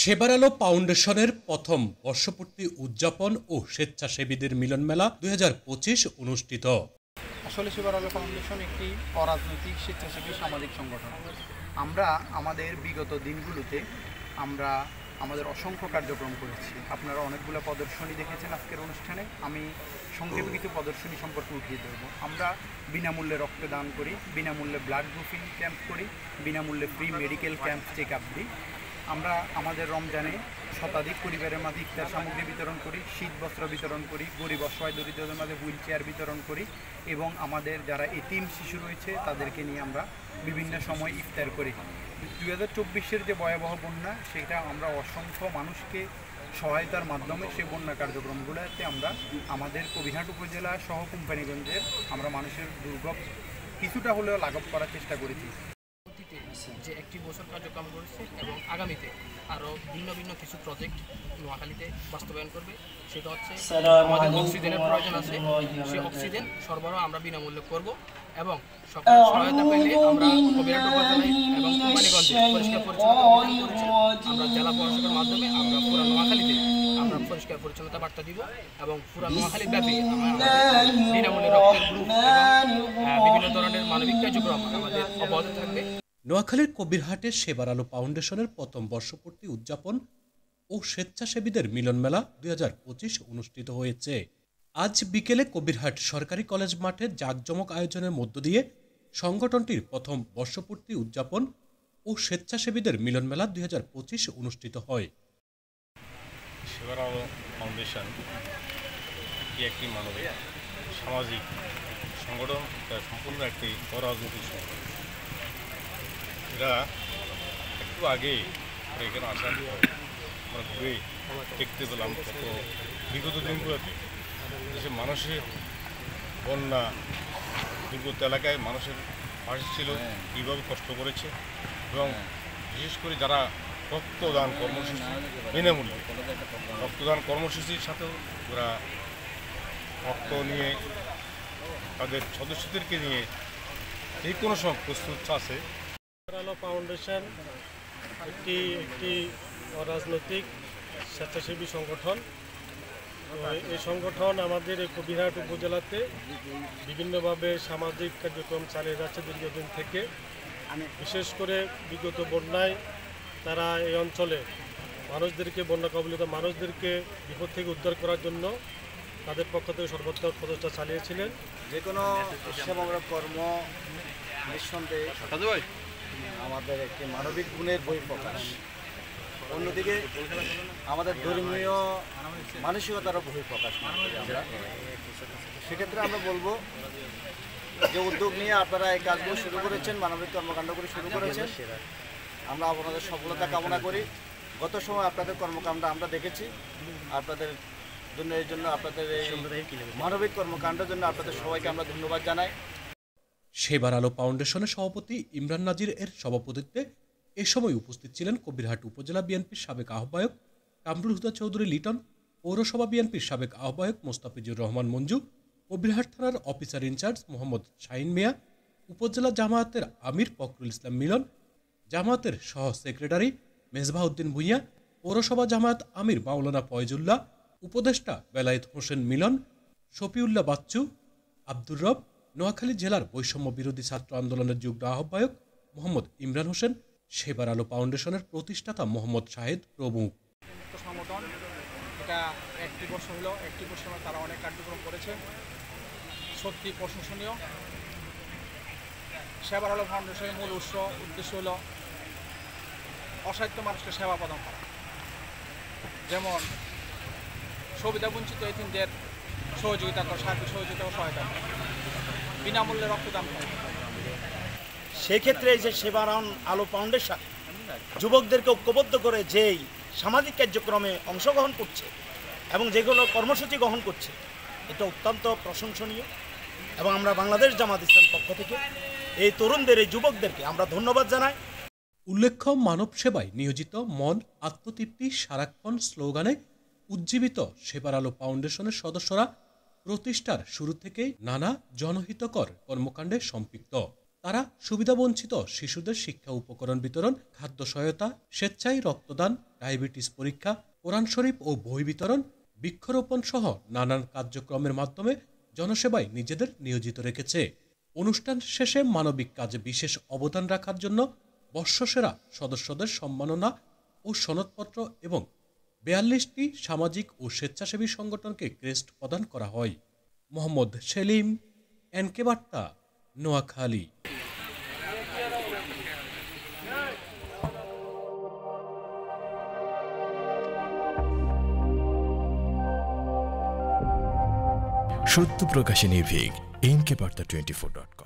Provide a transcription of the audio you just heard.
সেবার আলো ফাউন্ডেশনের প্রথম বর্ষপূর্তি উদযাপন ও স্বেচ্ছাসেবীদের মিলন মেলা 2025 অনুষ্ঠিত। আসলে সেবার আলো ফাউন্ডেশন একটি অরাজনৈতিক স্বেচ্ছাসেবী সামাজিক সংগঠন। আমরা আমাদের বিগত দিনগুলোতে আমাদের অসংখ্য কার্যক্রম করেছি। আপনারা অনেকগুলো প্রদর্শনী দেখেছেন আজকের অনুষ্ঠানে। আমি সংক্ষেপে কিছু প্রদর্শনী সম্পর্কে উঠিয়ে দেব। আমরা বিনামূল্যে রক্তদান করি, বিনামূল্যে ব্লাড গ্রুপিং ক্যাম্প করি, বিনামূল্যে free medical camp check up দিই। আমরা আমাদের রমজানে শতাধিক পরিবারের মাঝে ইফতার সামগ্রী বিতরণ করি, শীত বস্ত্র বিতরণ করি, গরিব অসহায় দরিদ্রদের মাঝে হুইল চেয়ার বিতরণ করি এবং আমাদের যারা এতিম শিশু রয়েছে তাদেরকে নিয়ে আমরা বিভিন্ন সময় ইফতার করি। 2024-এর যে ভয়াবহ বন্যা, সেটা আমরা অসংখ্য মানুষকে সহায়তার মাধ্যমে সেই বন্যা কার্যক্রমগুলোতে আমরা আমাদের কবিরহাট উপজেলা সহ কোম্পানিগঞ্জের আমরা মানুষের দুর্ভোগ কিছুটা হলেও লাঘব করার চেষ্টা করেছি। যে একটি বছর কার্যক্রম করেছে এবং আগামীতে আরও ভিন্ন ভিন্ন কিছু প্রজেক্ট নোয়াখালীতে বাস্তবায়ন করবে। সেটা হচ্ছে আমাদের অক্সিজেনের প্রয়োজন আছে, সেই অক্সিজেন সরবরাহ আমরা বিনামূল্যে করব এবং সকল সহায়তা পেলে আমরা কবিরহাট উপজেলায় এবং কোম্পানিগঞ্জে পরিষ্কার পরিচ্ছন্নতা অভিযান করেছি। আমরা জেলা প্রশাসকের মাধ্যমে আমরা পুরা নোয়াখালীতে আমরা পরিষ্কার পরিচ্ছন্নতা বার্তা দিব এবং পুরা নোয়াখালী ব্যাপী আমরা বিনামূল্যে রক্তের গ্রুপ এবং বিভিন্ন ধরনের মানবিক কার্যক্রম আমাদের অব্যাহত থাকবে। নোয়াখালীর কবিরহাটে সেবার আলো ফাউন্ডেশনের প্রথম বর্ষপূর্তি উদযাপন ও স্বেচ্ছাসেবীদের মিলন মেলা 2025 অনুষ্ঠিত হয়েছে। আজ বিকেলে কবিরহাট সরকারি কলেজ মাঠে জাঁকজমক আয়োজনের মধ্য দিয়ে সংগঠনটির প্রথম বর্ষপূর্তি উদযাপন ও স্বেচ্ছাসেবীদের মিলন মেলা 2025 অনুষ্ঠিত হয়। সেবার আলো ফাউন্ডেশন একটি মানবিক সামাজিক সংগঠন, সম্পূর্ণ একটি অরাজনৈতিক সংগঠন। এরা একটু আগে এখানে আসা আমরা ঘুরে দেখতে পেলাম কত বিগত দিনগুলোতে দেশের মানুষের বন্যা দুর্গত এলাকায় মানুষের পাশে ছিল, কীভাবে কষ্ট করেছে এবং বিশেষ করে যারা রক্তদান কর্মসূচি বিনামূল্যে রক্তদান কর্মসূচির সাথেও ওরা রক্ত নিয়ে তাদের সদস্যদেরকে নিয়ে যে কোনো সময় প্রস্তুত আছে। সেবার আলো ফাউন্ডেশন একটি অরাজনৈতিক স্বেচ্ছাসেবী সংগঠন। এই সংগঠন আমাদের কবিরহাট উপজেলাতে বিভিন্নভাবে সামাজিক কার্যক্রম চালিয়ে যাচ্ছে দীর্ঘদিন থেকে। বিশেষ করে বিগত বন্যায় তারা এই অঞ্চলে মানুষদেরকে, বন্যা কবলিত মানুষদেরকে বিপদ থেকে উদ্ধার করার জন্য তাদের পক্ষ থেকে সর্বোত্তম প্রচেষ্টা চালিয়েছিলেন। যে কোনো সেবামূলক কর্ম নিঃসন্দেহে আমাদের একটি মানবিক গুণের বহিঃপ্রকাশ, অন্যদিকে আমাদের ধর্মীয় মানসিকতারও বহিঃপ্রকাশ। আমরা সেক্ষেত্রে আমরা বলবো যে উদ্যোগ নিয়ে আপনারা এই কাজগুলো শুরু করেছেন, মানবিক কর্মকাণ্ডগুলো শুরু করেছেন, আমরা আপনাদের সফলতা কামনা করি। গত সময় আপনাদের কর্মকাণ্ড আমরা দেখেছি, আপনাদের জন্য এই জন্য আপনাদের এই মানবিক কর্মকাণ্ডের জন্য আপনাদের সবাইকে আমরা ধন্যবাদ জানাই। সেবার আলো ফাউন্ডেশনের সভাপতি ইমরান নাজির এর সভাপতিত্বে এ সময় উপস্থিত ছিলেন কবিরহাট উপজেলা বিএনপির সাবেক আহ্বায়ক কামরুল হুদা চৌধুরী লিটন, পৌরসভা বিএনপির সাবেক আহ্বায়ক মোস্তাফিজুর রহমান মঞ্জু, কবিরহাট থানার অফিসার ইনচার্জ মোহাম্মদ শাহিন মিয়া, উপজেলা জামায়াতের আমির ফখরুল ইসলাম মিলন, জামায়াতের সহ সেক্রেটারি মেজবাহউদ্দিন ভূঁইয়া, পৌরসভা জামায়াত আমির মাওলানা ফয়জুল্লাহ, উপদেষ্টা বেলায়েত হোসেন মিলন, শফিউল্লাহ বাচ্চু, আব্দুর রব, নোয়াখালী জেলার বৈষম্য বিরোধী ছাত্র আন্দোলনের যুগ্ম আহ্বায়ক মোহাম্মদ ইমরান হোসেন, সেবার আলো ফাউন্ডেশনের প্রতিষ্ঠাতা মোহাম্মদ শাহেদ প্রমুখ। সংগঠন এটা একটি বছর হলো, একটি বছর তারা অনেক কার্যক্রম করেছে, সত্যি প্রশংসনীয়। সেবার আলো ফাউন্ডেশনের মূল উদ্দেশ্য হলো অসাহিত্য মানুষকে সেবা প্রদান করা, যেমন সুবিধাবঞ্চিত এতিমদের সহযোগিতা করা, সার্বিক সহযোগিতা ও সহায়তা করা, বিনামূল্যে রক্তদান করা। সেক্ষেত্রে যে সেবার আলো ফাউন্ডেশন যুবকদেরকে ঐক্যবদ্ধ করে যেই সামাজিক কার্যক্রমে অংশগ্রহণ করছে এবং যেগুলো কর্মসূচি গ্রহণ করছে, এটা অত্যন্ত প্রশংসনীয় এবং আমরা বাংলাদেশ জামাত ইসলাম পক্ষ থেকে এই তরুণদের, এই যুবকদেরকে আমরা ধন্যবাদ জানাই। উল্লেখ্য, মানব সেবায় নিয়োজিত মন আত্মতৃপ্তি সারাক্ষণ স্লোগানে উজ্জীবিত সেবার আলো ফাউন্ডেশনের সদস্যরা প্রতিষ্ঠার শুরু থেকেই নানা জনহিতকর কর্মকাণ্ডে সম্পৃক্ত। তারা সুবিধাবঞ্চিত শিশুদের শিক্ষা উপকরণ বিতরণ, খাদ্য সহায়তা, স্বেচ্ছায় রক্তদান, ডায়াবেটিস পরীক্ষা, কোরআন শরীফ ও বই বিতরণ, বৃক্ষরোপণ সহ নানান কার্যক্রমের মাধ্যমে জনসেবায় নিজেদের নিয়োজিত রেখেছে। অনুষ্ঠান শেষে মানবিক কাজে বিশেষ অবদান রাখার জন্য বর্ষসেরা সদস্যদের সম্মাননা ও সনদপত্র এবং 42টি সামাজিক ও স্বেচ্ছাসেবী সংগঠনকে ক্রেস্ট প্রদান করা হয়। মোহাম্মদ সেলিম, এনকে বার্তা, নোয়াখালী। সত্য প্রকাশে নির্ভীক, এনকে বার্তা 24.com।